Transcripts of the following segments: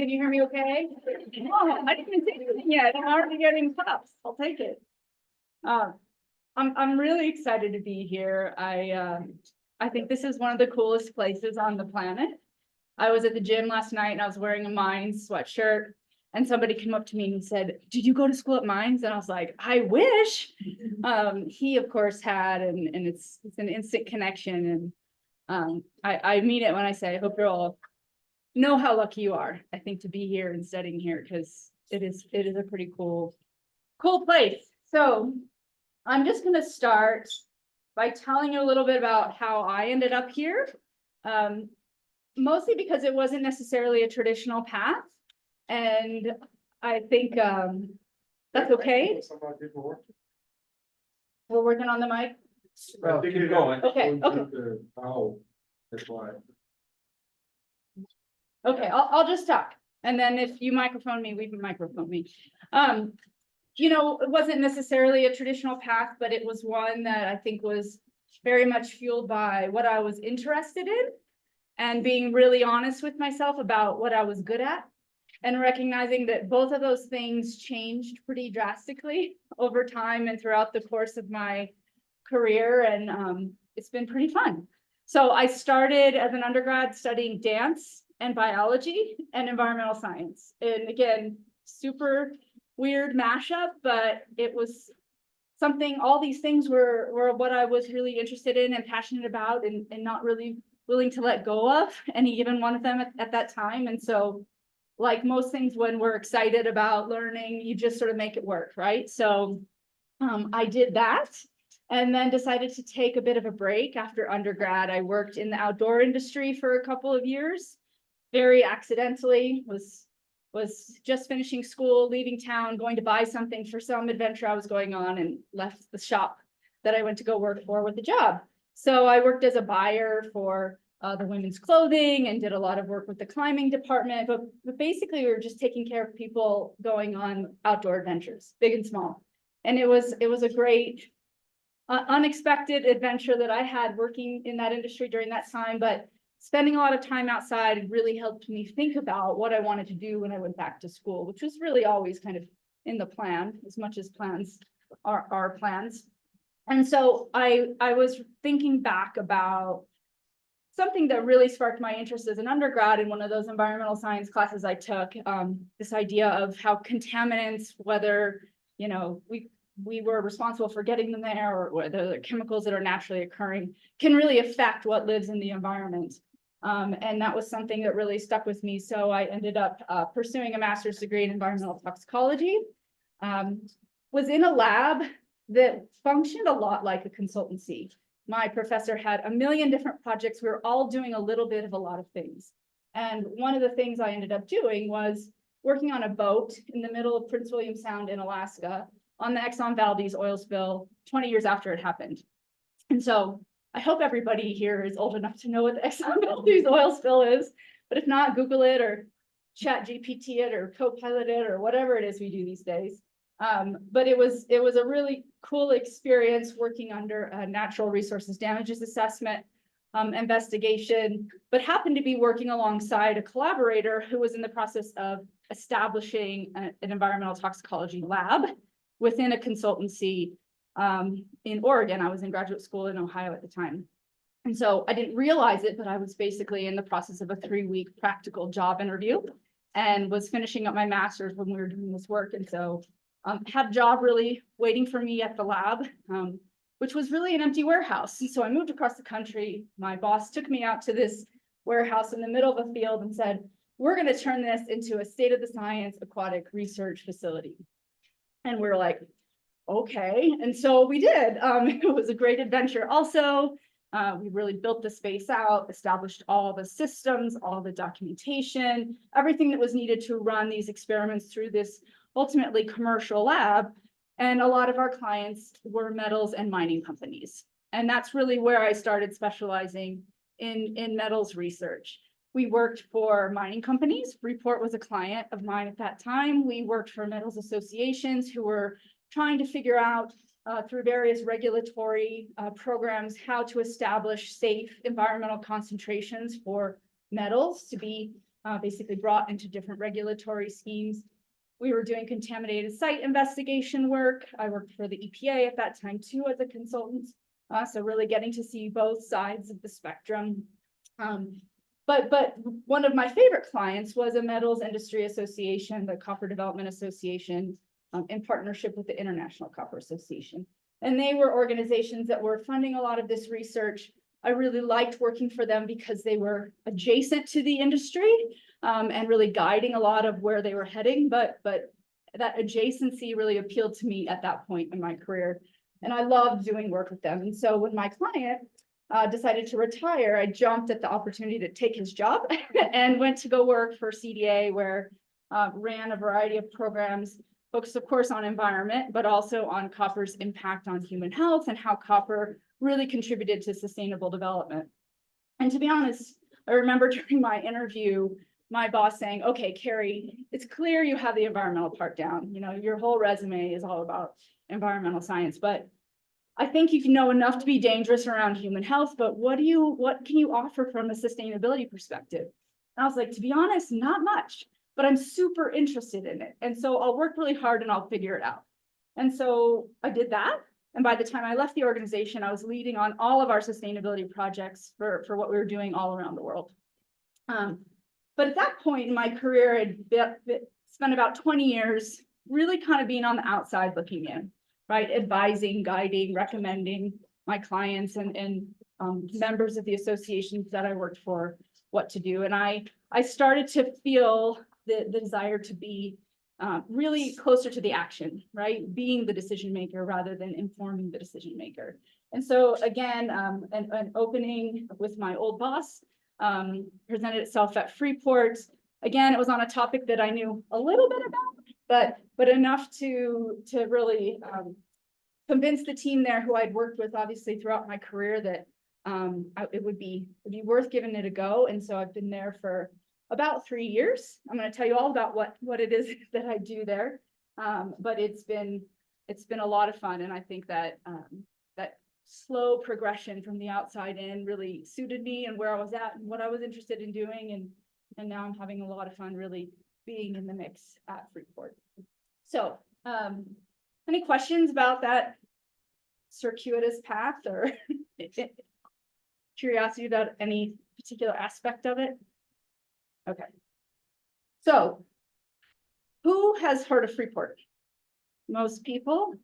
Can you hear me okay? Oh, I didn't even say anything yet. I'm already getting puffs. I'll take it. I'm really excited to be here. I think this is one of the coolest places on the planet. I was at the gym last night and I was wearing a Mines sweatshirt, and somebody came up to me and said, "Did you go to school at Mines?" And I was like, "I wish." He of course had, and it's an instant connection. And I mean it when I say I hope you're all know how lucky you are, I think, to be here and studying here, because it is a pretty cool place. So I'm just going to start by telling you a little bit about how I ended up here, mostly because it wasn't necessarily a traditional path, and I think that's okay. We're working on the mic. I think you're going. Okay. That's why. Okay, I'll just talk, and then if you microphone me, we can microphone me. You know, it wasn't necessarily a traditional path, but it was one that I think was very much fueled by what I was interested in, and being really honest with myself about what I was good at, and recognizing that both of those things changed pretty drastically over time and throughout the course of my career, and it's been pretty fun. So I started as an undergrad studying dance and biology and environmental science. And again, super weird mashup, but it was something, all these things were what I was really interested in and passionate about, and not really willing to let go of any given one of them at that time. And so, like most things, when we're excited about learning, you just sort of make it work, right? So I did that, and then decided to take a bit of a break after undergrad. I worked in the outdoor industry for a couple of years, very accidentally. Was just finishing school, leaving town, going to buy something for some adventure I was going on, and left the shop that I went to go work for with a job. So I worked as a buyer for the women's clothing and did a lot of work with the climbing department, but basically we were just taking care of people going on outdoor adventures, big and small. And it was a great unexpected adventure that I had working in that industry during that time, but spending a lot of time outside really helped me think about what I wanted to do when I went back to school, which was really always kind of in the plan, as much as plans are plans. And so I was thinking back about something that really sparked my interest as an undergrad in one of those environmental science classes I took, this idea of how contaminants, whether, you know, we were responsible for getting them there, or whether they're chemicals that are naturally occurring, can really affect what lives in the environment. And that was something that really stuck with me. So I ended up pursuing a master's degree in environmental toxicology. Was in a lab that functioned a lot like a consultancy. My professor had a million different projects. We were all doing a little bit of a lot of things. And one of the things I ended up doing was working on a boat in the middle of Prince William Sound in Alaska on the Exxon Valdez oil spill 20 years after it happened. And so I hope everybody here is old enough to know what the Exxon Valdez oil spill is, but if not, Google it or Chat GPT it or Copilot it or whatever it is we do these days. But it was a really cool experience working under a natural resources damages assessment investigation, but happened to be working alongside a collaborator who was in the process of establishing an environmental toxicology lab within a consultancy in Oregon. I was in graduate school in Ohio at the time. And so I didn't realize it, but I was basically in the process of a 3-week practical job interview and was finishing up my master's when we were doing this work. And so had a job really waiting for me at the lab, which was really an empty warehouse. And so I moved across the country. My boss took me out to this warehouse in the middle of a field and said, "We're going to turn this into a state-of-the-science aquatic research facility." And we're like, okay. And so we did. It was a great adventure. Also, we really built the space out, established all the systems, all the documentation, everything that was needed to run these experiments through this ultimately commercial lab. And a lot of our clients were metals and mining companies. And that's really where I started specializing in metals research. We worked for mining companies. Freeport was a client of mine at that time. We worked for metals associations who were trying to figure out through various regulatory programs how to establish safe environmental concentrations for metals to be basically brought into different regulatory schemes. We were doing contaminated site investigation work. I worked for the EPA at that time too as a consultant. So really getting to see both sides of the spectrum. But one of my favorite clients was a metals industry association, the Copper Development Association, in partnership with the International Copper Association. And they were organizations that were funding a lot of this research. I really liked working for them because they were adjacent to the industry and really guiding a lot of where they were heading. But that adjacency really appealed to me at that point in my career. And I loved doing work with them. And so when my client decided to retire, I jumped at the opportunity to take his job and went to go work for CDA, where ran a variety of programs focused, of course, on environment, but also on copper's impact on human health and how copper really contributed to sustainable development. And to be honest, I remember during my interview, my boss saying, okay, Carrie, it's clear you have the environmental part down. You know, your whole resume is all about environmental science, but I think you can know enough to be dangerous around human health, but what can you offer from a sustainability perspective? And I was like, to be honest, not much, but I'm super interested in it. And so I'll work really hard and I'll figure it out. And so I did that. And by the time I left the organization, I was leading on all of our sustainability projects for what we were doing all around the world. But at that point in my career, I'd spent about 20 years really kind of being on the outside looking in, right? Advising, guiding, recommending my clients and members of the associations that I worked for what to do. And I started to feel the desire to be really closer to the action, right? Being the decision maker rather than informing the decision maker. And so again, an opening with my old boss presented itself at Freeport. Again, it was on a topic that I knew a little bit about, but enough to really convince the team there, who I'd worked with obviously throughout my career, that it would be worth giving it a go. And so I've been there for about 3 years. I'm going to tell you all about what it is that I do there. But it's been a lot of fun, and I think that that slow progression from the outside in really suited me and where I was at and what I was interested in doing, and now I'm having a lot of fun really being in the mix at Freeport. So any questions about that circuitous path, or curiosity about any particular aspect of it? Okay. So who has heard of Freeport? Most people.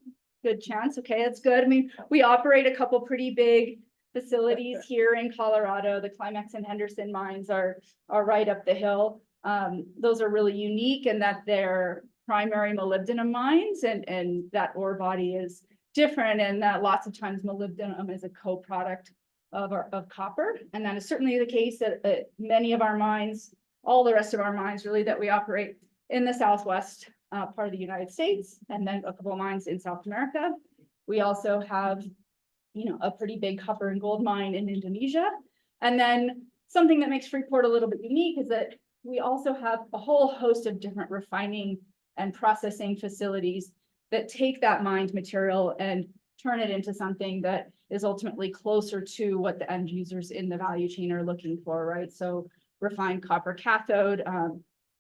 Good chance. Okay, that's good. I mean, we operate a couple pretty big facilities here in Colorado. The Climax and Henderson mines are right up the hill. Those are really unique in that they're primary molybdenum mines, and that ore body is different, and that lots of times molybdenum is a co-product of copper. And that is certainly the case at many of our mines, all the rest of our mines really that we operate in the Southwest part of the United States, and then a couple of mines in South America. We also have, a pretty big copper and gold mine in Indonesia. And then something that makes Freeport a little bit unique is that we also have a whole host of different refining and processing facilities that take that mined material and turn it into something that is ultimately closer to what the end users in the value chain are looking for, right? So refined copper cathode,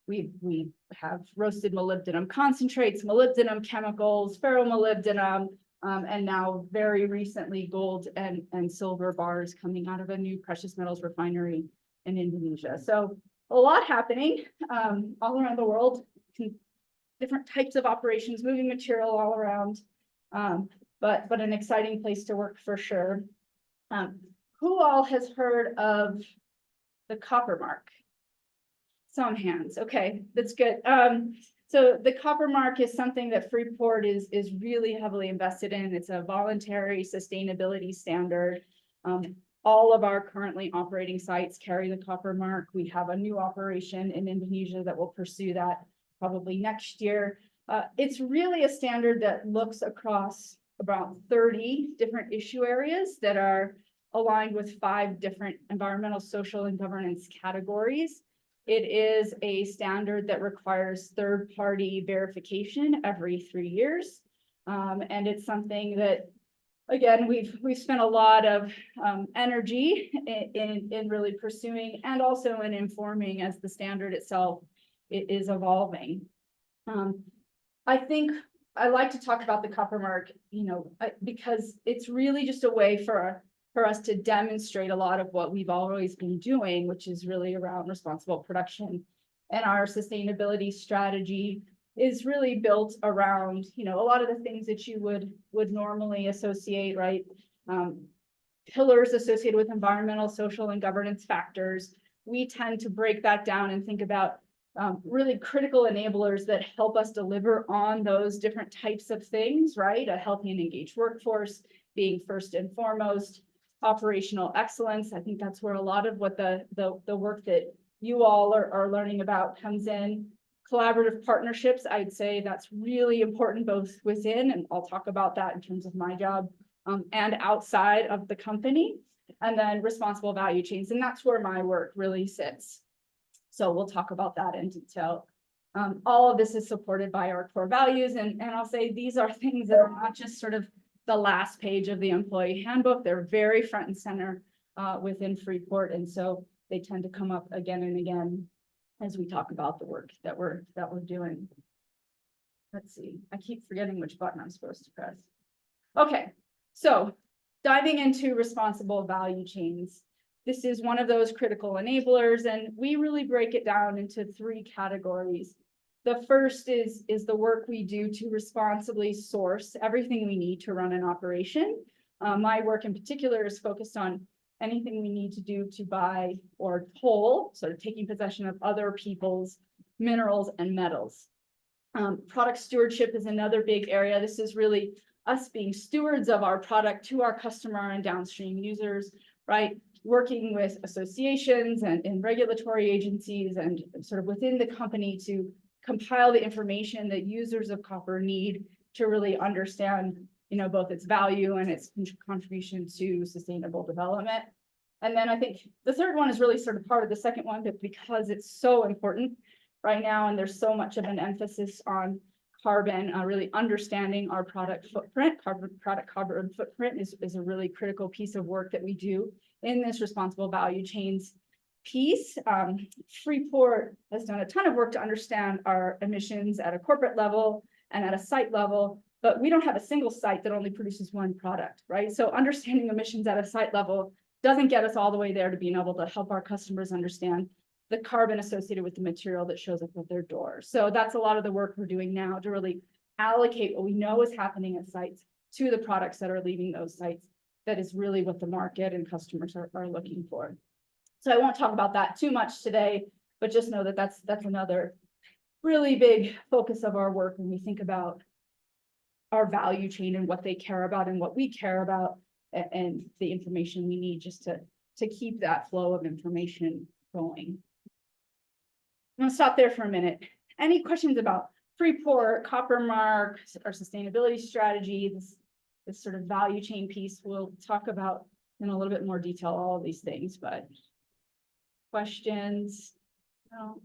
we have roasted molybdenum concentrates, molybdenum chemicals, ferromolybdenum, and now very recently gold and silver bars coming out of a new precious metals refinery in Indonesia. So a lot happening all around the world, different types of operations, moving material all around, but an exciting place to work for sure. Who all has heard of the copper mark? Some hands. Okay, that's good. So the copper mark is something that Freeport is really heavily invested in. It's a voluntary sustainability standard. All of our currently operating sites carry the copper mark. We have a new operation in Indonesia that will pursue that probably next year. It's really a standard that looks across about 30 different issue areas that are aligned with 5 different environmental, social, and governance categories. It is a standard that requires third-party verification every 3 years. And it's something that again, we've spent a lot of energy in really pursuing and also in informing as the standard itself is evolving. I think I like to talk about the copper mark, because it's really just a way for us to demonstrate a lot of what we've always been doing, which is really around responsible production. And our sustainability strategy is really built around, a lot of the things that you would normally associate, right? Pillars associated with environmental, social, and governance factors. We tend to break that down and think about really critical enablers that help us deliver on those different types of things, right? A healthy and engaged workforce being first and foremost, operational excellence. I think that's where a lot of what the work that you all are learning about comes in. Collaborative partnerships, I'd say that's really important both within, and I'll talk about that in terms of my job, and outside of the company. And then responsible value chains, and that's where my work really sits. So we'll talk about that in detail. All of this is supported by our core values, and I'll say these are things that are not just sort of the last page of the employee handbook. They're very front and center within Freeport, and so they tend to come up again and again as we talk about the work that we're doing. Let's see, I keep forgetting which button I'm supposed to press. Okay, so diving into responsible value chains. This is one of those critical enablers, and we really break it down into 3 categories. The first is the work we do to responsibly source everything we need to run an operation. My work in particular is focused on anything we need to do to buy or toll, sort of taking possession of other people's minerals and metals. Product stewardship is another big area. This is really us being stewards of our product to our customer and downstream users, right? Working with associations and regulatory agencies and sort of within the company to compile the information that users of copper need to really understand, both its value and its contribution to sustainable development. And then I think the third one is really sort of part of the second one, but because it's so important right now, and there's so much of an emphasis on carbon, really understanding our product footprint, product carbon footprint is a really critical piece of work that we do in this responsible value chains piece. Freeport has done a ton of work to understand our emissions at a corporate level and at a site level, but we don't have a single site that only produces one product, right? So understanding emissions at a site level doesn't get us all the way there to being able to help our customers understand the carbon associated with the material that shows up at their door. So that's a lot of the work we're doing now to really allocate what we know is happening at sites to the products that are leaving those sites. That is really what the market and customers are looking for. So I won't talk about that too much today, but just know that that's another really big focus of our work when we think about our value chain and what they care about and what we care about, and the information we need just to keep that flow of information going. I'm gonna stop there for a minute. Any questions about Freeport, Copper Mark, our sustainability strategy, this sort of value chain piece? We'll talk about in a little bit more detail all of these things, but questions? No?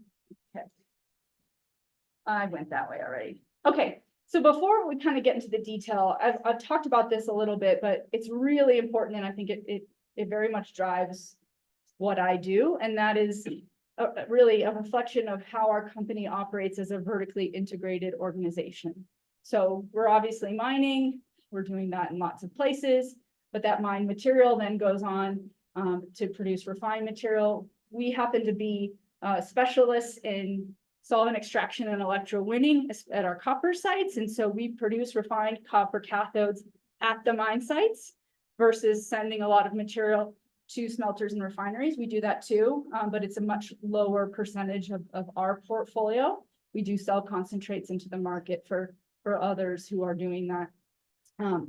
Okay. I went that way already. Okay, so before we kind of get into the detail, I've talked about this a little bit, but it's really important, and I think it very much drives what I do, and that is really a reflection of how our company operates as a vertically integrated organization. So we're obviously mining, we're doing that in lots of places, but that mined material then goes on to produce refined material. We happen to be specialists in solvent extraction and electrowinning at our copper sites, and so we produce refined copper cathodes at the mine sites versus sending a lot of material to smelters and refineries. We do that too, but it's a much lower percentage of our portfolio. We do sell concentrates into the market for others who are doing that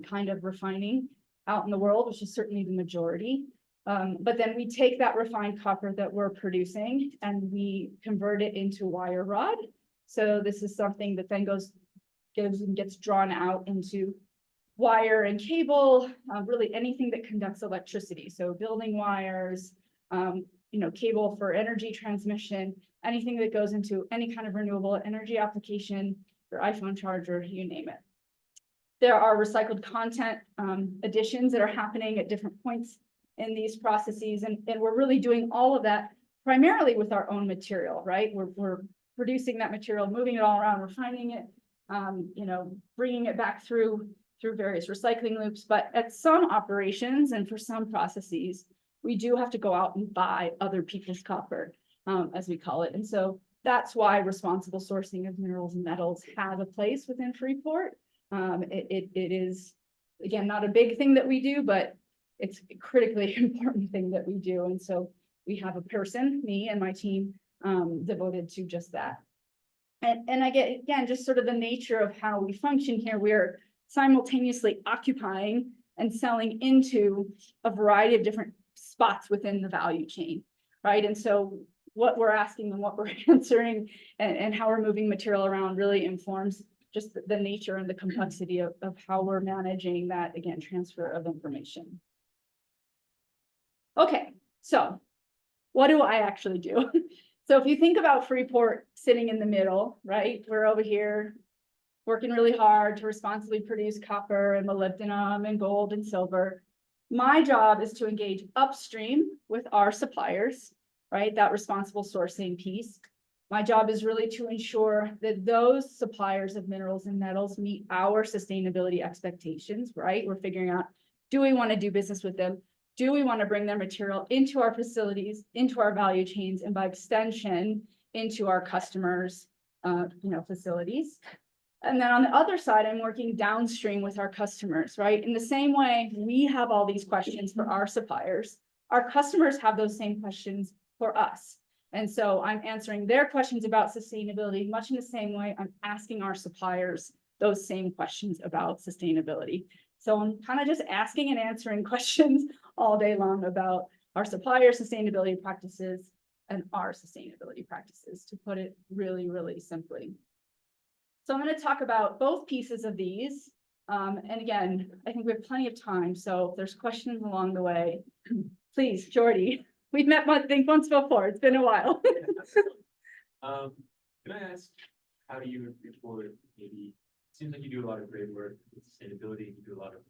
kind of refining out in the world, which is certainly the majority. But then we take that refined copper that we're producing and we convert it into wire rod. So this is something that then gets drawn out into wire and cable, really anything that conducts electricity. So building wires, cable for energy transmission, anything that goes into any kind of renewable energy application, your iPhone charger, you name it. There are recycled content additions that are happening at different points in these processes. And we're really doing all of that primarily with our own material, right? We're producing that material, moving it all around, refining it, you know, bringing it back through various recycling loops. But at some operations and for some processes, we do have to go out and buy other people's copper, as we call it. And so that's why responsible sourcing of minerals and metals has a place within Freeport. It is, again, not a big thing that we do, but it's a critically important thing that we do. And so we have a person, me and my team, devoted to just that. And I get, again, just sort of the nature of how we function here. We're simultaneously occupying and selling into a variety of different spots within the value chain, right? And so what we're asking and what we're answering and how we're moving material around really informs just the nature and the complexity of how we're managing that, again, transfer of information. Okay, so what do I actually do? So if you think about Freeport sitting in the middle, right? We're over here working really hard to responsibly produce copper and molybdenum and gold and silver. My job is to engage upstream with our suppliers, right? That responsible sourcing piece. My job is really to ensure that those suppliers of minerals and metals meet our sustainability expectations, right? We're figuring out, do we want to do business with them? Do we want to bring their material into our facilities, into our value chains, and by extension, into our customers' facilities? And then on the other side, I'm working downstream with our customers, right? In the same way, we have all these questions for our suppliers. Our customers have those same questions for us. And so I'm answering their questions about sustainability, much in the same way I'm asking our suppliers those same questions about sustainability. So I'm kind of just asking and answering questions all day long about our supplier sustainability practices and our sustainability practices, to put it really, really simply. So I'm going to talk about both pieces of these. And again, I think we have plenty of time. So if there's questions along the way, please, Jordy. We've met, I think, once before. It's been a while. Can I ask, how do you report, maybe, it seems like you do a lot of great work with sustainability, you do a lot of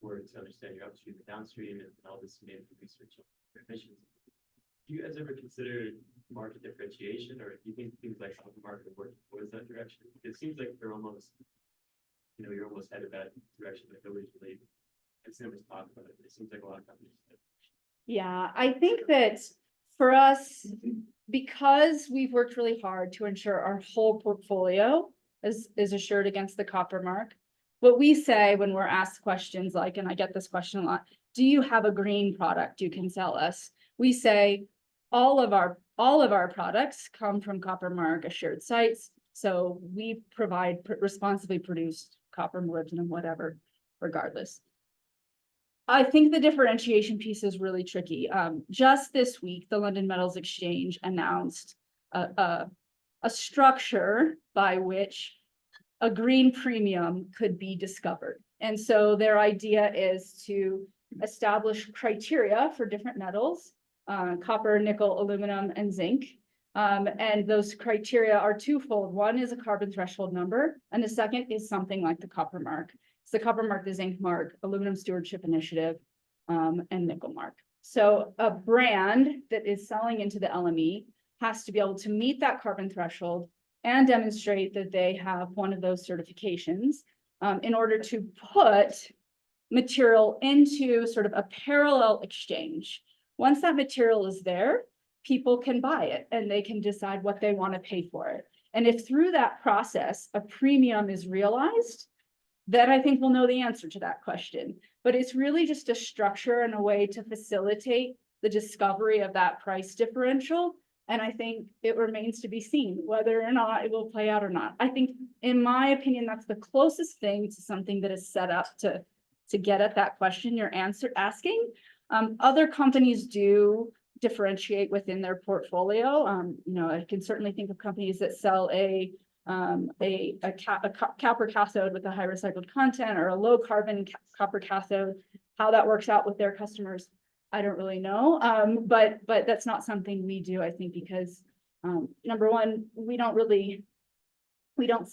work to understand your upstream and downstream and all this made research on emissions. Do you guys ever consider market differentiation, or do you think things like the market are working towards that direction? It seems like they're almost, you're almost headed that direction, like nobody's really, it's never talked about it, but it seems like a lot of companies. Yeah, I think that for us, because we've worked really hard to ensure our whole portfolio is assured against the copper mark, what we say when we're asked questions like, and I get this question a lot, do you have a green product you can sell us? We say all of our products come from copper mark assured sites. So we provide responsibly produced copper, molybdenum, whatever, regardless. I think the differentiation piece is really tricky. Just this week, the London Metals Exchange announced a structure by which a green premium could be discovered. And so their idea is to establish criteria for different metals, copper, nickel, aluminum, and zinc. And those criteria are twofold. One is a carbon threshold number, and the second is something like the copper mark. It's the copper mark, the zinc mark, aluminum stewardship initiative, and nickel mark. So a brand that is selling into the LME has to be able to meet that carbon threshold and demonstrate that they have one of those certifications in order to put material into sort of a parallel exchange. Once that material is there, people can buy it and they can decide what they want to pay for it. And if through that process, a premium is realized, then I think we'll know the answer to that question. But it's really just a structure and a way to facilitate the discovery of that price differential. And I think it remains to be seen whether or not it will play out or not. I think, in my opinion, that's the closest thing to something that is set up to get at that question you're asking. Other companies do differentiate within their portfolio. I can certainly think of companies that sell a copper cathode with a high recycled content, or a low carbon copper cathode. How that works out with their customers, I don't really know. But that's not something we do, I think, because number one, we don't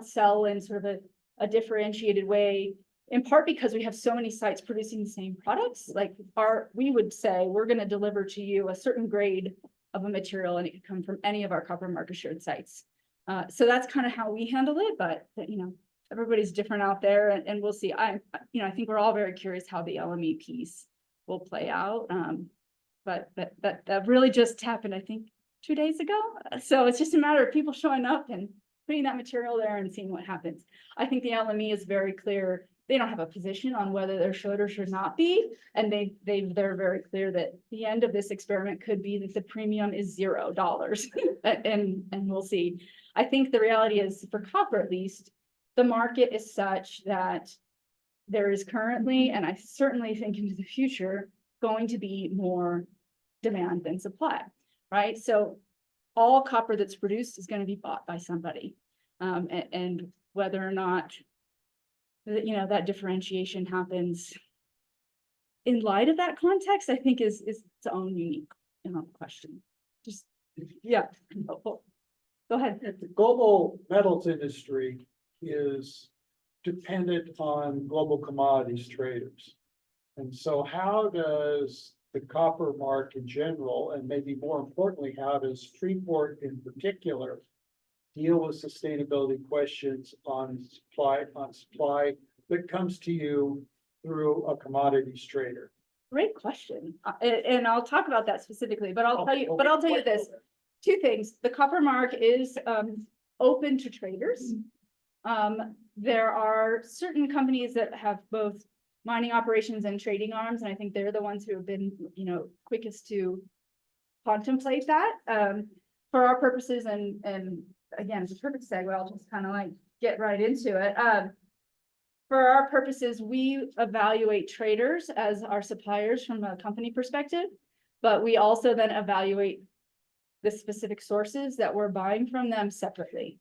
sell in sort of a differentiated way, in part because we have so many sites producing the same products. Like we would say, we're going to deliver to you a certain grade of a material, and it could come from any of our copper mark assured sites. So that's kind of how we handle it, but everybody's different out there, and we'll see. I think we're all very curious how the LME piece will play out. But that really just happened, I think, 2 days ago. So it's just a matter of people showing up and putting that material there and seeing what happens. I think the LME is very clear. They don't have a position on whether there should or should not be. And they're very clear that the end of this experiment could be that the premium is $0. and we'll see. I think the reality is, for copper at least, the market is such that there is currently, and I certainly think into the future, going to be more demand than supply, right? So all copper that's produced is going to be bought by somebody. And whether or not that differentiation happens in light of that context, I think is its own unique question. Just, yeah. Go ahead. The global metals industry is dependent on global commodities traders. And so how does the copper market in general, and maybe more importantly, how does Freeport in particular deal with sustainability questions on supply that comes to you through a commodities trader? Great question. And I'll talk about that specifically, but I'll tell you this. Two things. The copper mark is open to traders. There are certain companies that have both mining operations and trading arms, and I think they're the ones who have been, quickest to contemplate that. For our purposes, and again, it's a perfect segue, I'll just kind of like get right into it. For our purposes, we evaluate traders as our suppliers from a company perspective, but we also then evaluate the specific sources that we're buying from them separately.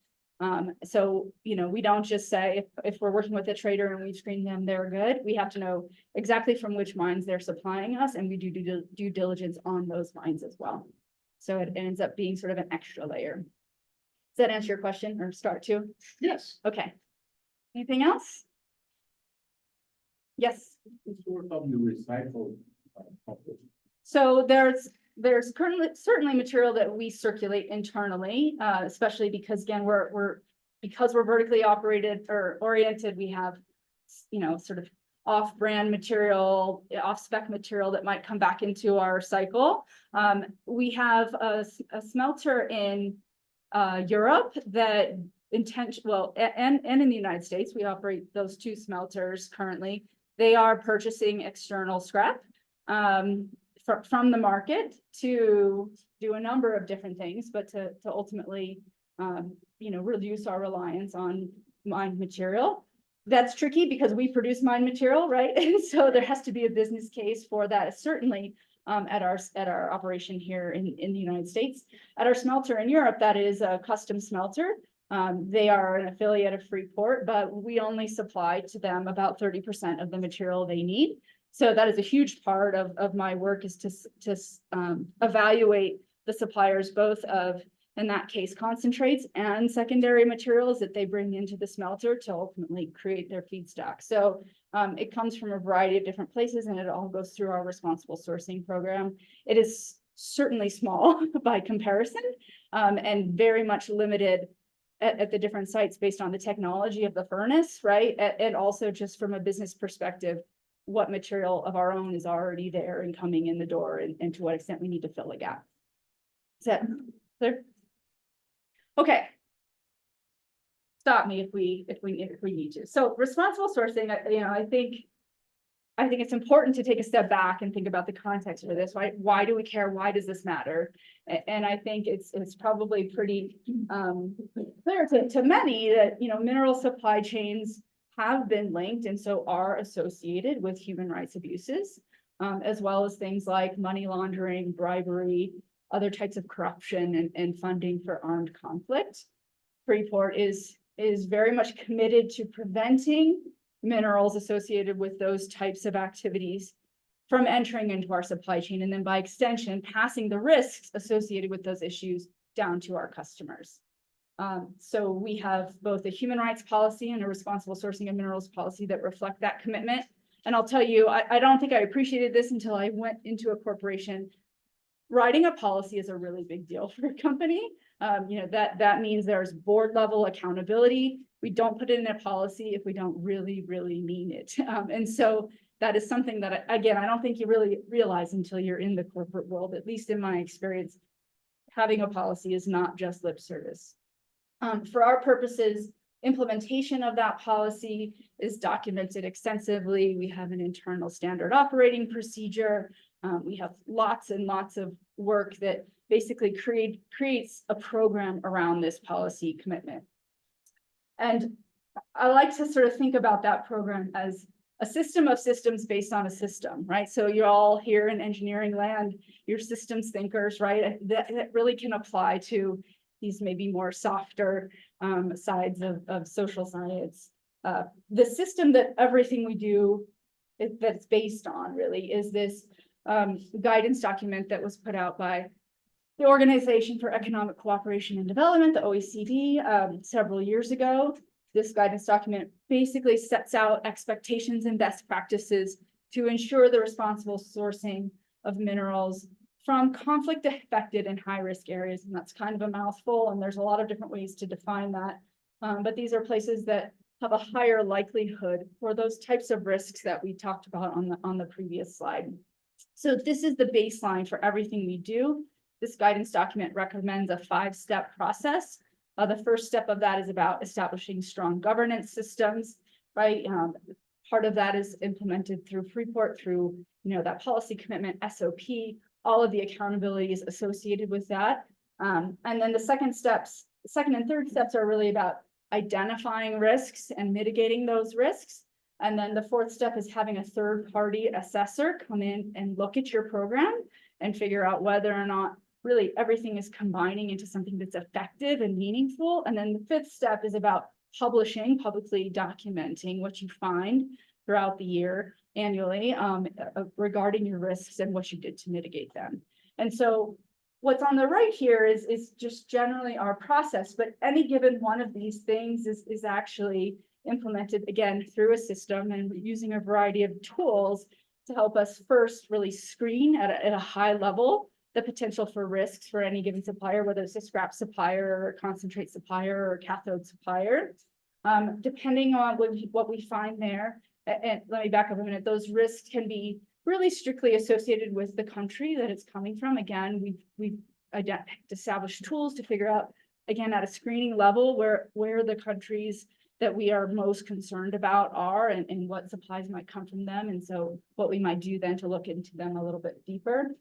So, we don't just say if we're working with a trader and we screen them, they're good. We have to know exactly from which mines they're supplying us, and we do due diligence on those mines as well. So it ends up being sort of an extra layer. Does that answer your question, or start to? Yes. Okay. Anything else? Yes. Sort of you recycle. So there's currently certainly material that we circulate internally, especially because, again, we're vertically operated or oriented. We have, sort of off-brand material, off-spec material that might come back into our cycle. We have a smelter in Europe that and in the United States, we operate those two smelters currently. They are purchasing external scrap from the market to do a number of different things, but to ultimately, reduce our reliance on mined material. That's tricky because we produce mined material, right? And so there has to be a business case for that. Certainly, at our operation here in the United States, at our smelter in Europe, that is a custom smelter. They are an affiliate of Freeport, but we only supply to them about 30% of the material they need. So that is a huge part of my work, is to evaluate the suppliers, both of, in that case, concentrates and secondary materials that they bring into the smelter to ultimately create their feedstock. So it comes from a variety of different places, and it all goes through our responsible sourcing program. It is certainly small by comparison, and very much limited at the different sites based on the technology of the furnace, right? And also just from a business perspective, what material of our own is already there and coming in the door, and to what extent we need to fill a gap. Is that clear? Okay. Stop me if we need to. So responsible sourcing, I think it's important to take a step back and think about the context for this. Why do we care? Why does this matter? And I think it's probably pretty clear to many that mineral supply chains have been linked and so are associated with human rights abuses, as well as things like money laundering, bribery, other types of corruption, and funding for armed conflict. Freeport is very much committed to preventing minerals associated with those types of activities from entering into our supply chain, and then by extension, passing the risks associated with those issues down to our customers. So we have both a human rights policy and a responsible sourcing of minerals policy that reflect that commitment. And I'll tell you, I don't think I appreciated this until I went into a corporation. Writing a policy is a really big deal for a company. That means there's board level accountability. We don't put it in a policy if we don't really mean it. And so that is something that, again, I don't think you really realize until you're in the corporate world, at least in my experience. Having a policy is not just lip service. For our purposes, implementation of that policy is documented extensively. We have an internal standard operating procedure. We have lots and lots of work that basically creates a program around this policy commitment. And I like to sort of think about that program as a system of systems based on a system, right? So you're all here in engineering land, you're systems thinkers, right? That really can apply to these maybe more softer sides of social science. The system that everything we do that's based on really is this guidance document that was put out by the Organization for Economic Cooperation and Development, the OECD, several years ago. This guidance document basically sets out expectations and best practices to ensure the responsible sourcing of minerals from conflict affected and high risk areas. And that's kind of a mouthful, and there's a lot of different ways to define that. But these are places that have a higher likelihood for those types of risks that we talked about on the previous slide. So this is the baseline for everything we do. This guidance document recommends a 5-step process. The first step of that is about establishing strong governance systems, right? Part of that is implemented through Freeport, through that policy commitment, SOP, all of the accountabilities associated with that. And then the second and third steps are really about identifying risks and mitigating those risks. And then the fourth step is having a third-party assessor come in and look at your program and figure out whether or not really everything is combining into something that's effective and meaningful. And then the fifth step is about publicly documenting what you find throughout the year annually regarding your risks and what you did to mitigate them. And so what's on the right here is just generally our process, but any given one of these things is actually implemented again through a system, and using a variety of tools to help us first really screen at a high level the potential for risks for any given supplier, whether it's a scrap supplier or a concentrate supplier or a cathode supplier. Depending on what we find there, and let me back up a minute, those risks can be really strictly associated with the country that it's coming from. Again, we've established tools to figure out, again, at a screening level, where the countries that we are most concerned about are and what supplies might come from them. And so what we might do then to look into them a little bit deeper.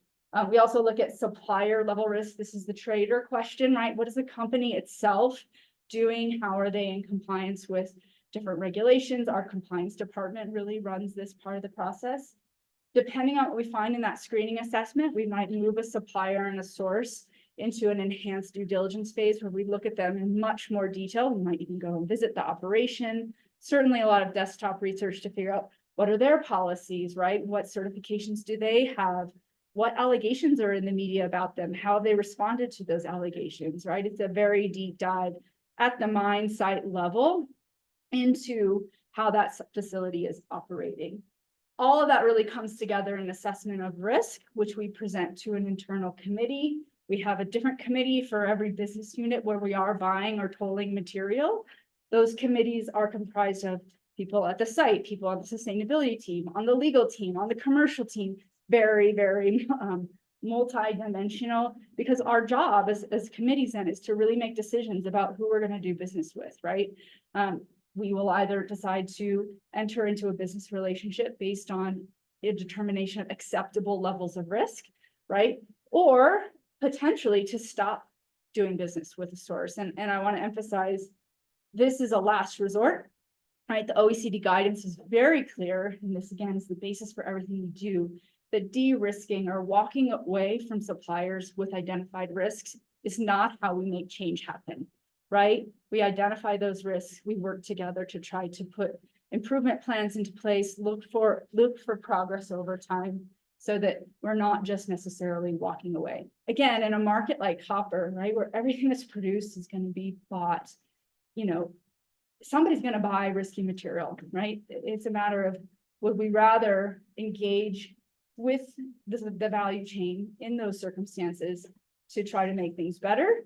We also look at supplier level risk. This is the trader question, right? What is the company itself doing? How are they in compliance with different regulations? Our compliance department really runs this part of the process. Depending on what we find in that screening assessment, we might move a supplier and a source into an enhanced due diligence phase where we look at them in much more detail. We might even go and visit the operation. Certainly a lot of desktop research to figure out what are their policies, right? What certifications do they have? What allegations are in the media about them? How have they responded to those allegations, right? It's a very deep dive at the mine site level into how that facility is operating. All of that really comes together in assessment of risk, which we present to an internal committee. We have a different committee for every business unit where we are buying or tolling material. Those committees are comprised of people at the site, people on the sustainability team, on the legal team, on the commercial team, very multi-dimensional, because our job as committees then is to really make decisions about who we're going to do business with, right? We will either decide to enter into a business relationship based on a determination of acceptable levels of risk, right? Or potentially to stop doing business with a source. And I want to emphasize, this is a last resort, right? The OECD guidance is very clear, and this again is the basis for everything we do. That de-risking or walking away from suppliers with identified risks is not how we make change happen, right? We identify those risks, we work together to try to put improvement plans into place, look for progress over time, so that we're not just necessarily walking away. Again, in a market like copper, right, where everything that's produced is going to be bought, you know, somebody's going to buy risky material, right? It's a matter of, would we rather engage with the value chain in those circumstances to try to make things better,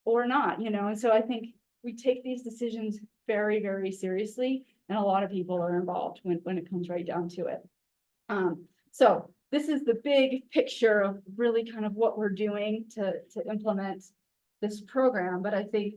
or not, you know? And so I think we take these decisions very, very seriously, and a lot of people are involved when it comes right down to it. So this is the big picture of really kind of what we're doing to implement this program, but I think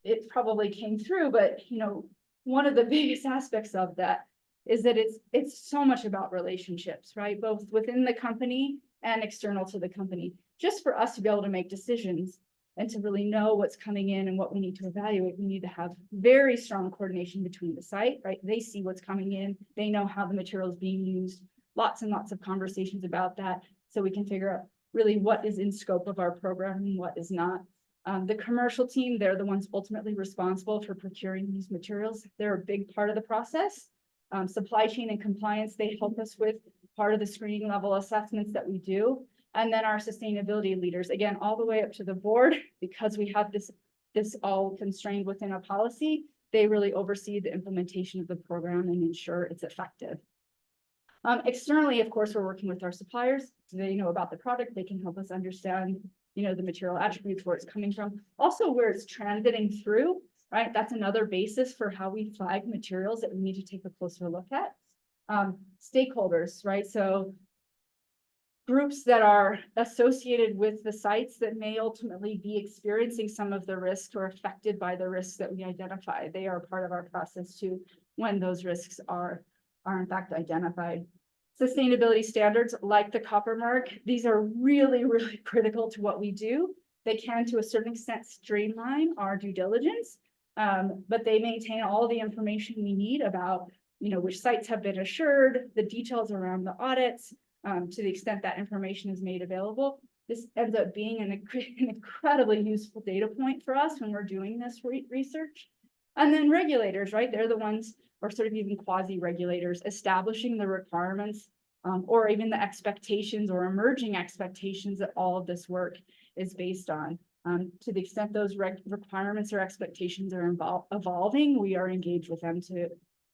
it probably came through, but you know, one of the biggest aspects of that is that it's so much about relationships, right? Both within the company and external to the company, just for us to be able to make decisions and to really know what's coming in and what we need to evaluate. We need to have very strong coordination between the site, right? They see what's coming in, they know how the material is being used, lots and lots of conversations about that, so we can figure out really what is in scope of our program and what is not. The commercial team, they're the ones ultimately responsible for procuring these materials. They're a big part of the process. Supply chain and compliance, they help us with part of the screening level assessments that we do. And then our sustainability leaders, again, all the way up to the board, because we have this all constrained within a policy, they really oversee the implementation of the program and ensure it's effective. Externally, of course, we're working with our suppliers. So they know about the product, they can help us understand, you know, the material attributes, where it's coming from, also where it's transiting through, right? That's another basis for how we flag materials that we need to take a closer look at. Stakeholders, right? So groups that are associated with the sites that may ultimately be experiencing some of the risks or affected by the risks that we identify. They are part of our process too, when those risks are in fact identified. Sustainability standards like the copper mark, these are really, really critical to what we do. They can, to a certain extent, streamline our due diligence, but they maintain all the information we need about, you know, which sites have been assured, the details around the audits, to the extent that information is made available. This ends up being an incredibly useful data point for us when we're doing this research. And then regulators, right? They're the ones, or sort of even quasi-regulators, establishing the requirements, or even the expectations or emerging expectations that all of this work is based on. To the extent those requirements or expectations are evolving, we are engaged with them to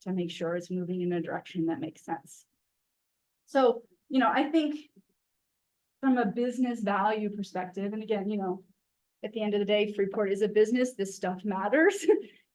make sure it's moving in a direction that makes sense. So, you know, I think from a business value perspective, and again, you know, at the end of the day, Freeport is a business, this stuff matters.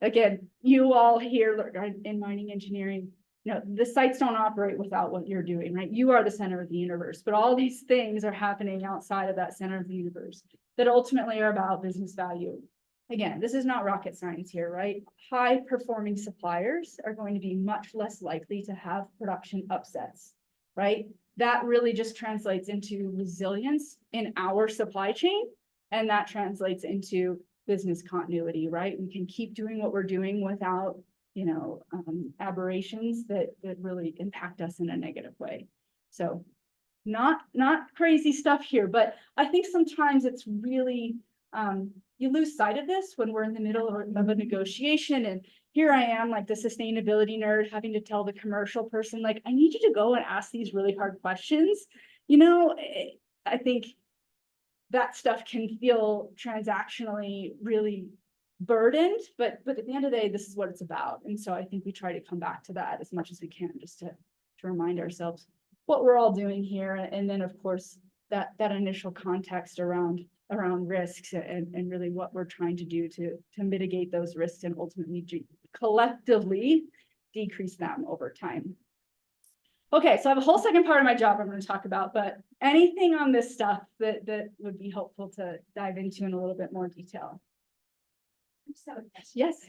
Again, you all here in mining engineering, you know, the sites don't operate without what you're doing, right? You are the center of the universe, but all these things are happening outside of that center of the universe that ultimately are about business value. Again, this is not rocket science here, right? High performing suppliers are going to be much less likely to have production upsets, right? That really just translates into resilience in our supply chain, and that translates into business continuity, right? We can keep doing what we're doing without, you know, aberrations that really impact us in a negative way. So not crazy stuff here, but I think sometimes it's really, you lose sight of this when we're in the middle of a negotiation. And here I am, like the sustainability nerd, having to tell the commercial person, like, I need you to go and ask these really hard questions. You know, I think that stuff can feel transactionally really burdened, but at the end of the day, this is what it's about. And so I think we try to come back to that as much as we can, just to remind ourselves what we're all doing here. And then of course, that initial context around risks and really what we're trying to do to mitigate those risks and ultimately collectively decrease them over time. Okay, so I have a whole second part of my job I'm going to talk about, but anything on this stuff that would be helpful to dive into in a little bit more detail. Yes.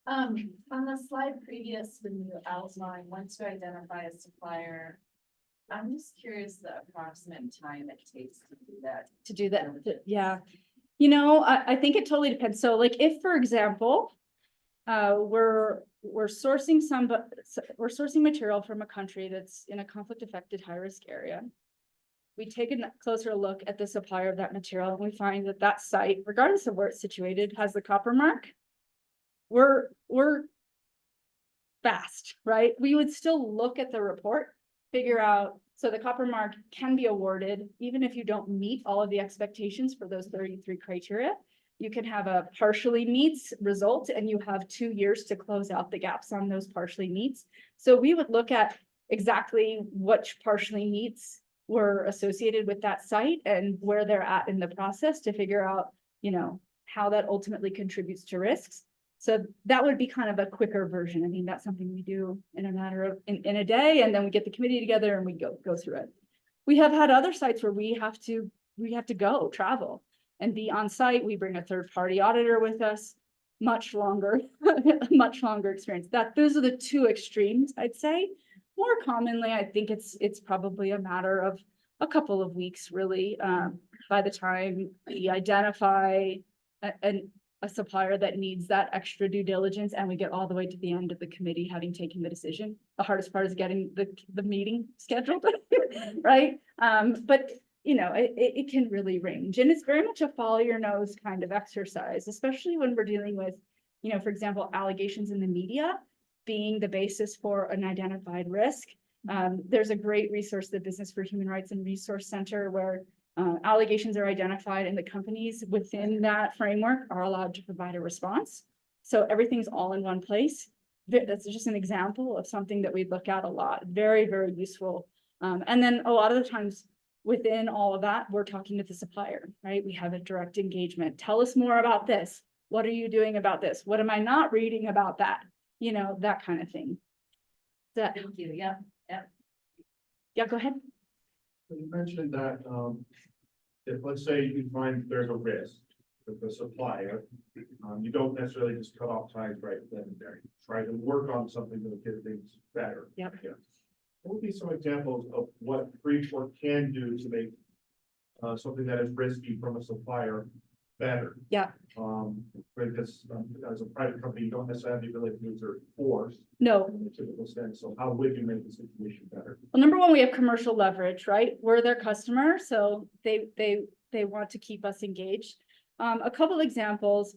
On the slide previous, when you outlined once you identify a supplier, I'm just curious the approximate time it takes to do that. Yeah. You know, I think it totally depends. So like if, for example, we're sourcing material from a country that's in a conflict affected high risk area. We take a closer look at the supplier of that material and we find that that site, regardless of where it's situated, has the copper mark. We're fast, right? We would still look at the report, figure out So the copper mark can be awarded even if you don't meet all of the expectations for those 33 criteria. You can have a partially meets result and you have 2 years to close out the gaps on those partially meets. So we would look at exactly which partially meets were associated with that site and where they're at in the process to figure out, you know, how that ultimately contributes to risks. So that would be kind of a quicker version. I mean, that's something we do in a matter of in a day, and then we get the committee together and we go through it. We have had other sites where we have to go travel and be on site. We bring a third-party auditor with us, much longer experience. Those are the two extremes, I'd say. More commonly, I think it's probably a matter of a couple of weeks, really, by the time we identify a supplier that needs that extra due diligence and we get all the way to the end of the committee having taken the decision. The hardest part is getting the meeting scheduled, right? But you know, it can really range, and it's very much a follow your nose kind of exercise, especially when we're dealing with, you know, for example, allegations in the media being the basis for an identified risk. There's a great resource, the Business for Human Rights and Resource Center, where allegations are identified and the companies within that framework are allowed to provide a response. So everything's all in one place. That's just an example of something that we look at a lot. Very, very useful. And then a lot of the times within all of that, we're talking to the supplier, right? We have a direct engagement. Tell us more about this. What are you doing about this? What am I not reading about that? You know, that kind of thing. Thank you, yeah. Yeah, go ahead. You mentioned that, if let's say you find there's a risk with the supplier, you don't necessarily just cut off ties right then and there. You try to work on something that will get things better. Yep. Yeah. What would be some examples of what Freeport can do to make something that is risky from a supplier better? Yeah. Because as a private company, you don't necessarily have the ability to exert force No. in the typical sense. So how would you make the situation better? Well, number one, we have commercial leverage, right? We're their customer, so they want to keep us engaged. A couple examples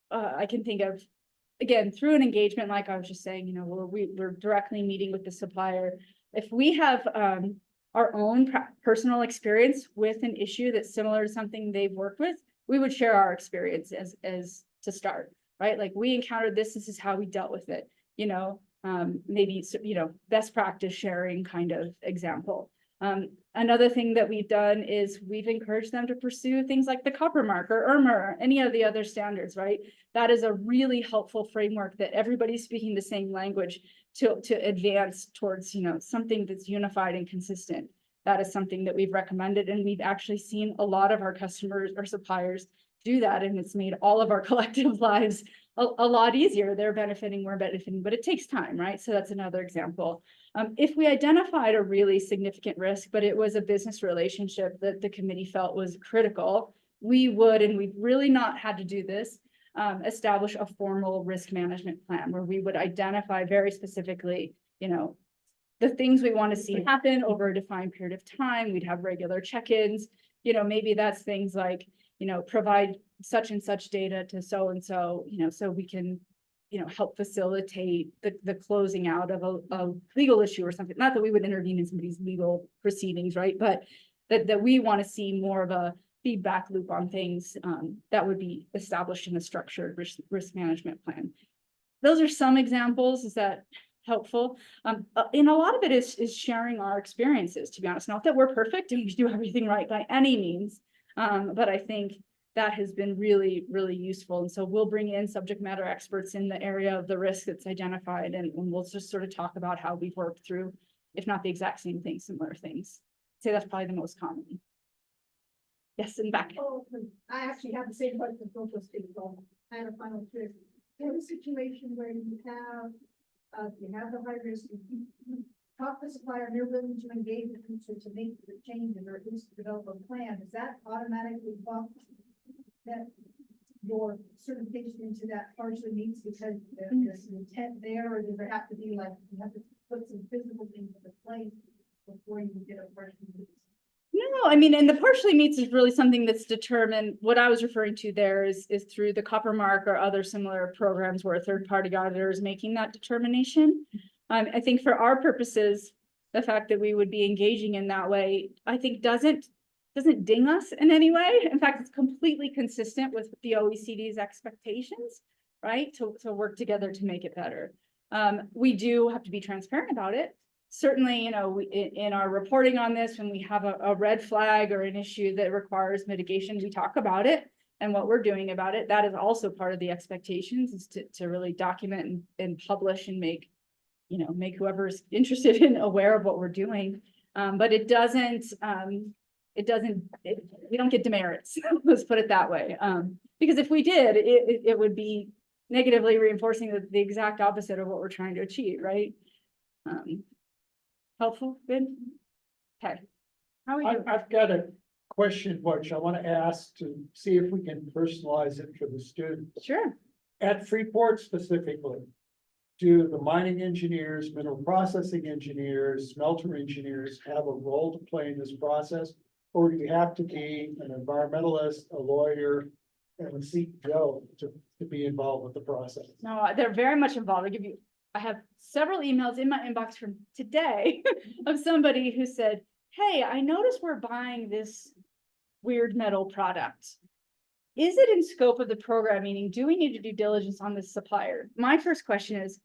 I can think of, again, through an engagement, like I was just saying, you know, we're directly meeting with the supplier. If we have our own personal experience with an issue that's similar to something they've worked with, we would share our experience as to start, right? Like, we encountered this is how we dealt with it, you know, maybe, you know, best practice sharing kind of example. Another thing that we've done is we've encouraged them to pursue things like the copper mark or IRMA or any of the other standards, right? That is a really helpful framework that everybody's speaking the same language to advance towards, you know, something that's unified and consistent. That is something that we've recommended, and we've actually seen a lot of our customers or suppliers do that, and it's made all of our collective lives a lot easier. They're benefiting, we're benefiting, but it takes time, right? So that's another example. If we identified a really significant risk, but it was a business relationship that the committee felt was critical, we would, and we've really not had to do this, establish a formal risk management plan where we would identify very specifically, you know, the things we want to see happen over a defined period of time. We'd have regular check-ins, you know, maybe that's things like, you know, provide such and such data to so-and-so, you know, so we can, you know, help facilitate the closing out of a legal issue or something. Not that we would intervene in somebody's legal proceedings, right? But that we want to see more of a feedback loop on things that would be established in a structured risk management plan. Those are some examples. Is that helpful? And a lot of it is sharing our experiences, to be honest. Not that we're perfect and we do everything right by any means, but I think that has been really, really useful. And so we'll bring in subject matter experts in the area of the risk that's identified, and we'll just sort of talk about how we've worked through, if not the exact same thing, similar things. I'd say that's probably the most common. Yes, and back. Oh, I actually have the same question as those people. I had a final trick. You have a situation where you have the high risk, you talk to the supplier, and they're willing to engage with you to make the changes or at least develop a plan. Does that automatically bump that your certification into that partially meets because there's an intent there, or does there have to be like, you have to put some physical things into place before you get a partially meets? No, I mean, and the partially meets is really something that's determined. What I was referring to there is through the copper mark or other similar programs where a third-party auditor is making that determination. I think for our purposes, the fact that we would be engaging in that way, I think doesn't ding us in any way. In fact, it's completely consistent with the OECD's expectations, right? To work together to make it better. We do have to be transparent about it. Certainly, you know, in our reporting on this, when we have a red flag or an issue that requires mitigation, we talk about it and what we're doing about it. That is also part of the expectations, is to really document and publish and make whoever's interested in aware of what we're doing. But it doesn't, we don't get demerits, let's put it that way. Because if we did, it would be negatively reinforcing the exact opposite of what we're trying to achieve, right? Helpful, good? Okay. How are you? I've got a question which I want to ask to see if we can personalize it for the students. Sure. At Freeport specifically, do the mining engineers, mineral processing engineers, smelter engineers have a role to play in this process? Or do you have to be an environmentalist, a lawyer, and a CEO to be involved with the process? No, they're very much involved. I have several emails in my inbox from today of somebody who said, hey, I noticed we're buying this weird metal product. Is it in scope of the program? Meaning, do we need to do diligence on this supplier? My first question is,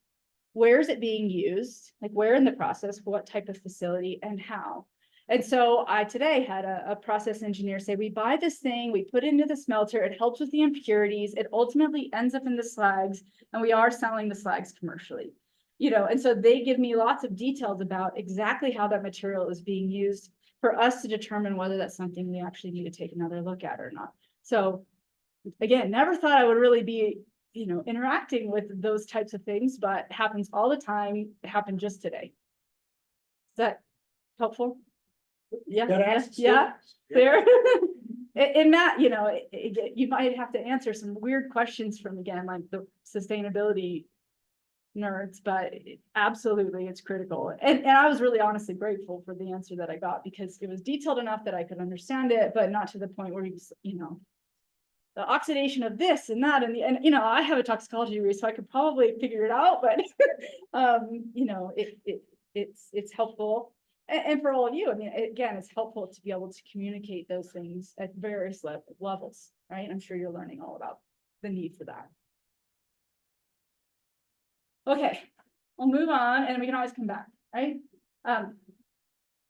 where is it being used? Like, where in the process, what type of facility, and how? And so I today had a process engineer say, we buy this thing, we put it into the smelter, it helps with the impurities, it ultimately ends up in the slags, and we are selling the slags commercially. You know, and so they give me lots of details about exactly how that material is being used for us to determine whether that's something we actually need to take another look at or not. So again, never thought I would really be, you know, interacting with those types of things, but it happens all the time. It happened just today. Is that helpful? Yeah, Gotta ask yeah, students. fair. In that, you know, you might have to answer some weird questions from, again, like the sustainability nerds, but absolutely it's critical. And I was really honestly grateful for the answer that I got, because it was detailed enough that I could understand it, but not to the point where you know, the oxidation of this and that, and you know, I have a toxicology degree, so I could probably figure it out, but you know, it's helpful. And for all of you, I mean, again, it's helpful to be able to communicate those things at various levels, right? I'm sure you're learning all about the need for that. Okay, we'll move on, and we can always come back, right?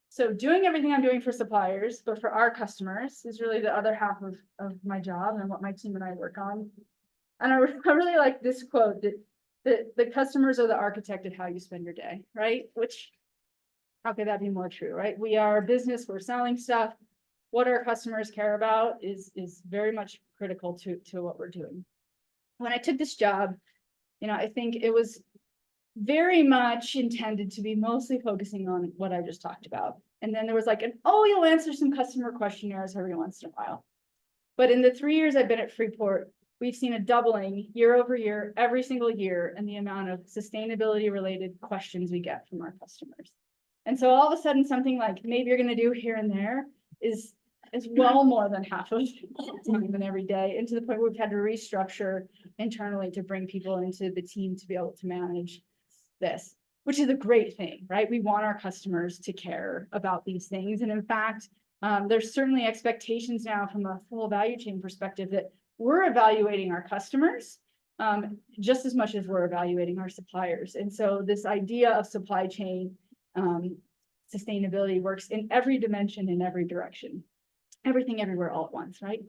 So doing everything I'm doing for suppliers, but for our customers is really the other half of my job and what my team and I work on. And I really like this quote that the customers are the architect of how you spend your day, right? Which, how could that be more true, right? We are a business, we're selling stuff. What our customers care about is very much critical to what we're doing. When I took this job, you know, I think it was very much intended to be mostly focusing on what I just talked about. And then there was like you'll answer some customer questionnaires every once in a while. But in the 3 years I've been at Freeport, we've seen a doubling year over year, every single year, in the amount of sustainability related questions we get from our customers. And so all of a sudden, something like maybe you're going to do here and there is well more than half of the time and every day, and to the point where we've had to restructure internally to bring people into the team to be able to manage this, which is a great thing, right? We want our customers to care about these things. And in fact, there's certainly expectations now from a full value chain perspective that we're evaluating our customers just as much as we're evaluating our suppliers. And so this idea of supply chain sustainability works in every dimension, in every direction, everything everywhere all at once, right?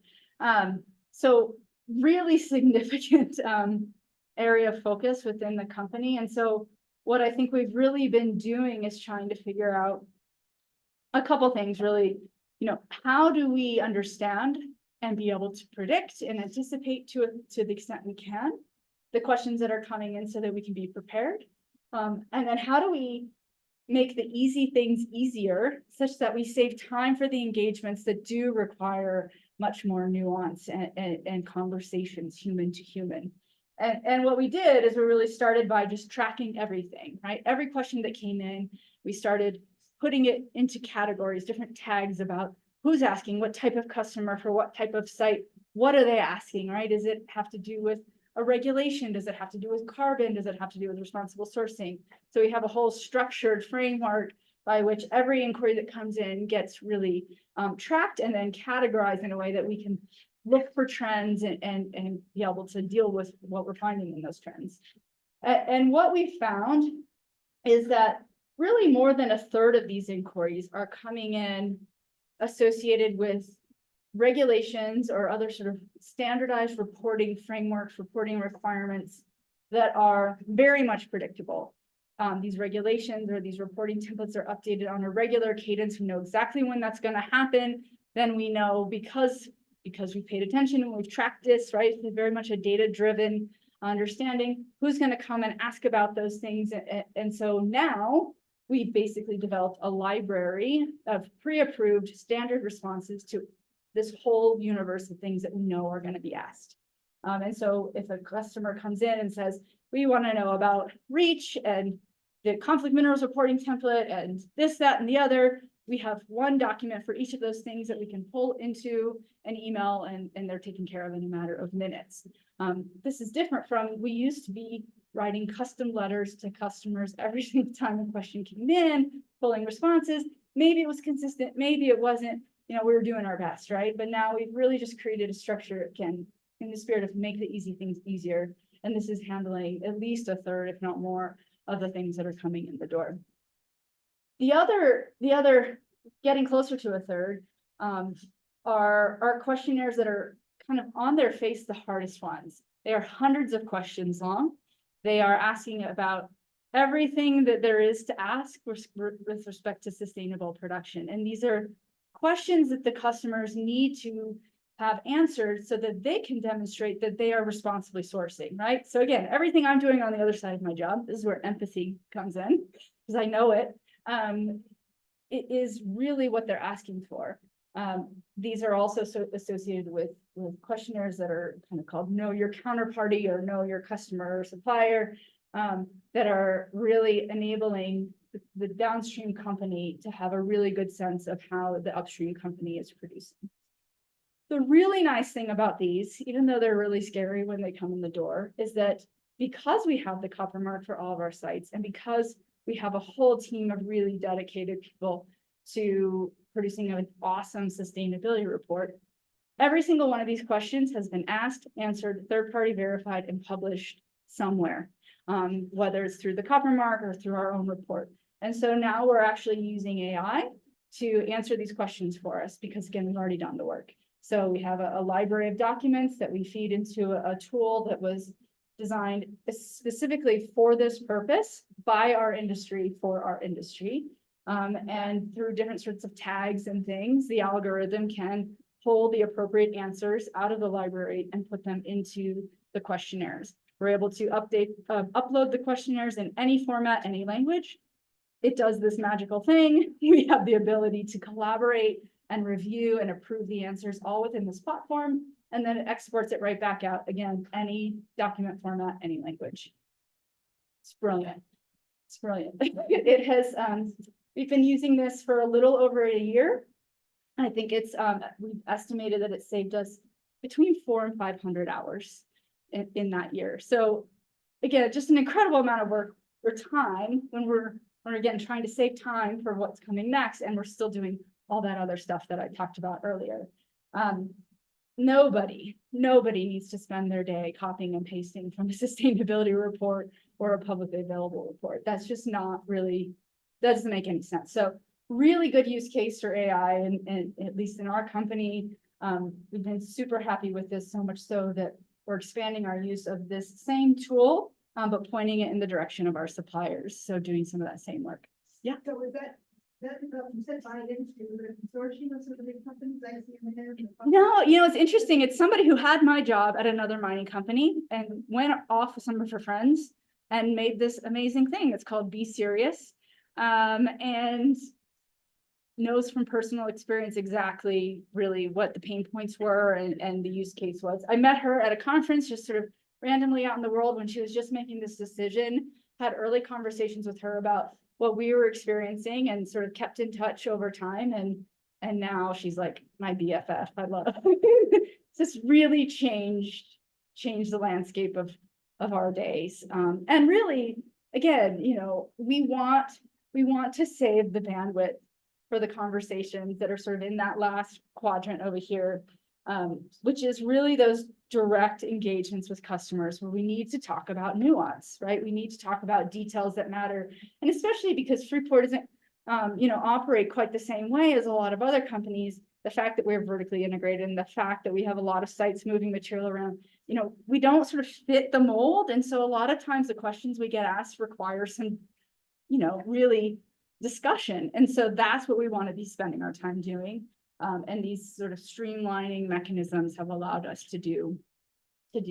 So really significant area of focus within the company. And so what I think we've really been doing is trying to figure out a couple things, really. You know, how do we understand and be able to predict and anticipate to the extent we can the questions that are coming in so that we can be prepared? And then how do we make the easy things easier such that we save time for the engagements that do require much more nuance and conversations human to human? And what we did is we really started by just tracking everything, right? Every question that came in, we started putting it into categories, different tags about who's asking, what type of customer for what type of site, what are they asking, right? Does it have to do with a regulation? Does it have to do with carbon? Does it have to do with responsible sourcing? So we have a whole structured framework by which every inquiry that comes in gets really tracked and then categorized in a way that we can look for trends and be able to deal with what we're finding in those trends. And what we found is that really more than a third of these inquiries are coming in associated with regulations or other sort of standardized reporting frameworks, reporting requirements that are very much predictable. These regulations or these reporting templates are updated on a regular cadence. We know exactly when that's going to happen. Then we know because we paid attention and we've tracked this, right? It's very much a data-driven understanding who's going to come and ask about those things. And so now we've basically developed a library of pre-approved standard responses to this whole universe of things that we know are going to be asked. And so if a customer comes in and says, we want to know about REACH and the conflict minerals reporting template and this, that, and the other, we have one document for each of those things that we can pull into an email and they're taken care of in a matter of minutes. This is different from, we used to be writing custom letters to customers every single time a question came in, pulling responses. Maybe it was consistent, maybe it wasn't, we were doing our best, right? But now we've really just created a structure, again, in the spirit of make the easy things easier. And this is handling at least a third, if not more, of the things that are coming in the door. The other getting closer to a third are questionnaires that are kind of on their face the hardest ones. They are hundreds of questions long. They are asking about everything that there is to ask with respect to sustainable production. And these are questions that the customers need to have answered so that they can demonstrate that they are responsibly sourcing, right? So again, everything I'm doing on the other side of my job, this is where empathy comes in, because I know it. It is really what they're asking for. These are also associated with questionnaires that are kind of called know your counterparty or know your customer or supplier, that are really enabling the downstream company to have a really good sense of how the upstream company is producing. The really nice thing about these, even though they're really scary when they come in the door, is that because we have the copper mark for all of our sites and because we have a whole team of really dedicated people to producing an awesome sustainability report, every single one of these questions has been asked, answered, third-party verified, and published somewhere, whether it's through the copper mark or through our own report. And so now we're actually using AI to answer these questions for us because, again, we've already done the work. So we have a library of documents that we feed into a tool that was designed specifically for this purpose by our industry for our industry. And through different sorts of tags and things, the algorithm can pull the appropriate answers out of the library and put them into the questionnaires. We're able to upload the questionnaires in any format, any language. It does this magical thing. We have the ability to collaborate and review and approve the answers all within this platform. And then it exports it right back out. Again, any document format, any language. It's brilliant. It's brilliant. It has, we've been using this for a little over a year. I think it's, we've estimated that it saved us between 400 and 500 hours in that year. So again, just an incredible amount of work or time when we're again trying to save time for what's coming next, and we're still doing all that other stuff that I talked about earlier. Nobody needs to spend their day copying and pasting from a sustainability report or a publicly available report. That's just not really, that doesn't make any sense. So really good use case for AI, and at least in our company, we've been super happy with this, so much so that we're expanding our use of this same tool, but pointing it in the direction of our suppliers. So doing some of that same work. Yeah. So is that you said buy into the consortium of some of the big companies I see in the head? No, it's interesting. It's somebody who had my job at another mining company and went off with some of her friends and made this amazing thing. It's called Be Serious, and knows from personal experience exactly really what the pain points were and the use case was. I met her at a conference, just sort of randomly out in the world when she was just making this decision, had early conversations with her about what we were experiencing and sort of kept in touch over time. And now she's like my BFF. I love it. This really changed the landscape of our days. And really, again, we want we want to save the bandwidth for the conversations that are sort of in that last quadrant over here, which is really those direct engagements with customers where we need to talk about nuance, right? We need to talk about details that matter. And especially because Freeport isn't, operate quite the same way as a lot of other companies, the fact that we're vertically integrated and the fact that we have a lot of sites moving material around, we don't sort of fit the mold. And so a lot of times the questions we get asked require some, really discussion. And so that's what we want to be spending our time doing. And these sort of streamlining mechanisms have allowed us to do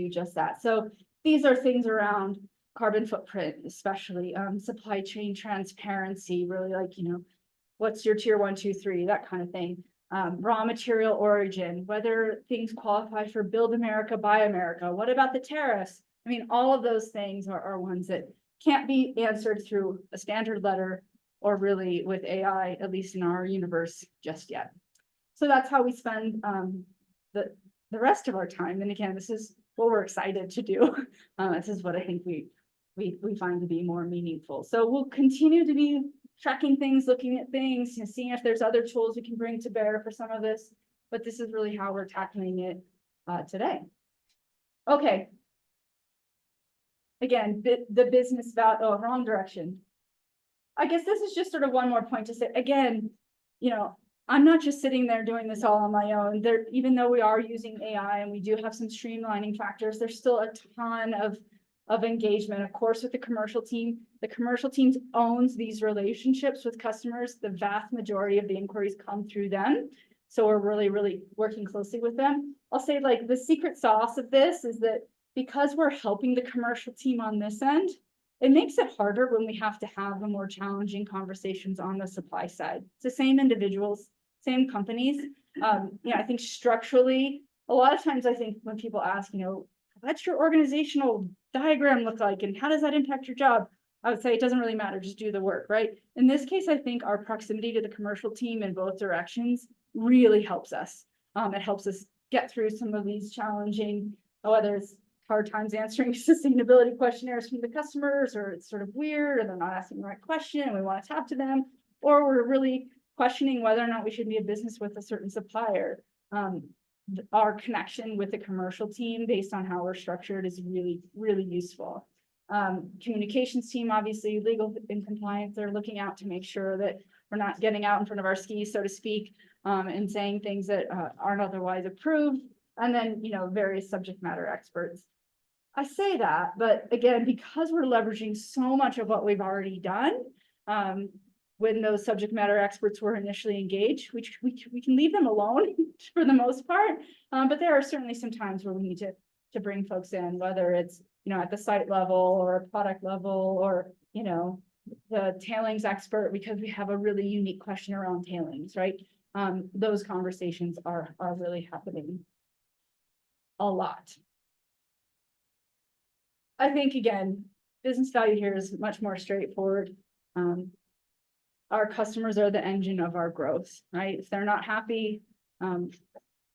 just that. So these are things around carbon footprint, especially supply chain transparency, really like, what's your tier 1, 2, 3, that kind of thing. Raw material origin, whether things qualify for Build America, Buy America. What about the tariffs? I mean, all of those things are ones that can't be answered through a standard letter or really with AI, at least in our universe just yet. So that's how we spend the rest of our time. And again, this is what we're excited to do. This is what I think we find to be more meaningful. So we'll continue to be tracking things, looking at things, seeing if there's other tools we can bring to bear for some of this. But this is really how we're tackling it today. Okay. Again, the business about, wrong direction. I guess this is just sort of one more point to say, again, I'm not just sitting there doing this all on my own. Even though we are using AI and we do have some streamlining factors, there's still a ton of engagement, of course, with the commercial team. The commercial team owns these relationships with customers. The vast majority of the inquiries come through them. So we're really, really working closely with them. I'll say like the secret sauce of this is that because we're helping the commercial team on this end, it makes it harder when we have to have the more challenging conversations on the supply side. It's the same individuals, same companies. I think structurally, a lot of times I think when people ask, what's your organizational diagram look like and how does that impact your job? I would say it doesn't really matter, just do the work, right? In this case, I think our proximity to the commercial team in both directions really helps us. It helps us get through some of these challenging, whether it's hard times answering sustainability questionnaires from the customers, or it's sort of weird, or they're not asking the right question and we want to talk to them, or we're really questioning whether or not we should be a business with a certain supplier. Our connection with the commercial team based on how we're structured is really, really useful. Communications team, obviously legal and compliance, they're looking out to make sure that we're not getting out in front of our skis, so to speak, and saying things that aren't otherwise approved. And then, various subject matter experts. I say that, but again, because we're leveraging so much of what we've already done, when those subject matter experts were initially engaged, we can leave them alone for the most part. But there are certainly some times where we need to bring folks in, whether it's, at the site level or product level, or, the tailings expert, because we have a really unique question around tailings, right? Those conversations are really happening a lot. I think, again, business value here is much more straightforward. Our customers are the engine of our growth, right? If they're not happy,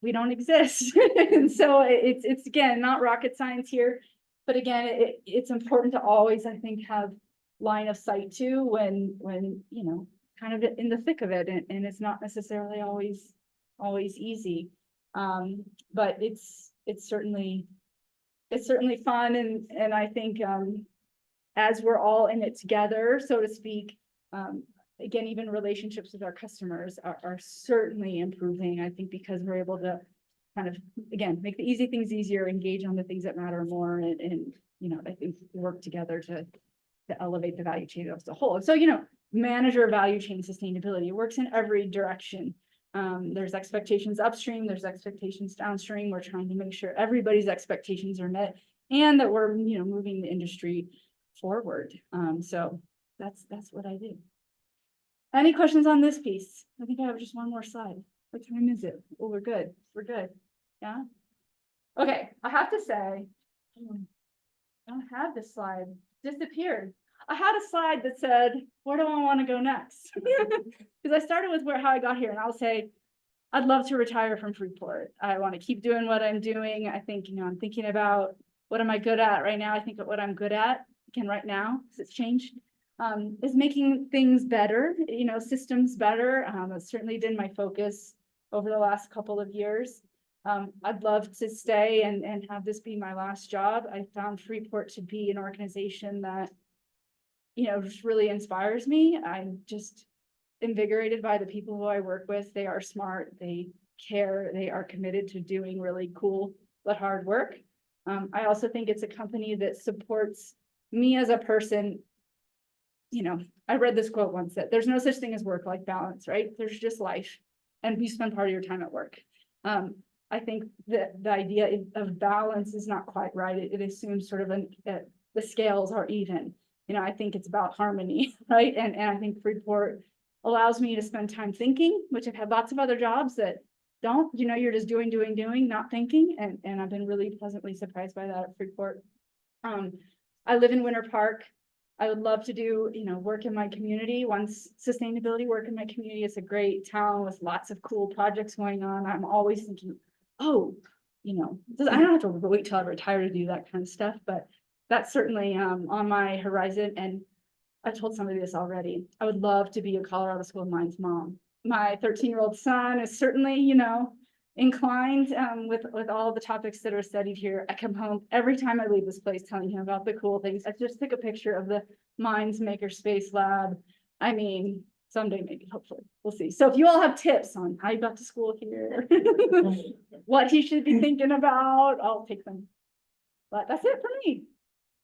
we don't exist. And so it's again, not rocket science here, but again, it's important to always, I think, have line of sight to when, kind of in the thick of it. And it's not necessarily always easy. But it's certainly fun. And I think, as we're all in it together, so to speak, again, even relationships with our customers are certainly improving, I think, because we're able to kind of, again, make the easy things easier, engage on the things that matter more, and I think work together to elevate the value chain as a whole. And so, manager value chain sustainability works in every direction. There's expectations upstream, there's expectations downstream. We're trying to make sure everybody's expectations are met and that we're, moving the industry forward. So that's what I do. Any questions on this piece? I think I have just one more slide. What time is it? Oh, we're good. We're good. Yeah. Okay. I have to say, I don't have this slide. Disappeared. I had a slide that said, where do I want to go next? Because I started with how I got here, and I'll say, I'd love to retire from Freeport. I want to keep doing what I'm doing. I think, I'm thinking about what am I good at right now. I think of what I'm good at, again, right now, because it's changed. is making things better, you know, systems better. That's certainly been my focus over the last couple of years. I'd love to stay and have this be my last job. I found Freeport to be an organization that, you know, just really inspires me. I'm just invigorated by the people who I work with. They are smart, they care, they are committed to doing really cool but hard work. I also think it's a company that supports me as a person. You know, I read this quote once that there's no such thing as work-life balance, right? There's just life, and you spend part of your time at work. I think that the idea of balance is not quite right. It assumes sort of the scales are even. You know, I think it's about harmony, right? And I think Freeport allows me to spend time thinking, which I've had lots of other jobs that don't, you know, you're just doing, not thinking. And I've been really pleasantly surprised by that at Freeport. I live in Winter Park. I would love to do, you know, work in my community. Once sustainability work in my community, it's a great town with lots of cool projects going on. I'm always thinking, oh, you know, I don't have to wait till I retire to do that kind of stuff, but that's certainly on my horizon. And I told somebody this already. I would love to be a Colorado School of Mines mom. My 13-year-old son is certainly, you know, inclined with all the topics that are studied here. I come home every time I leave this place telling him about the cool things. I just took a picture of the Mines Makerspace Lab. I mean, someday maybe, hopefully, we'll see. So if you all have tips on how you got to school here, what he should be thinking about, I'll take them. But that's it for me.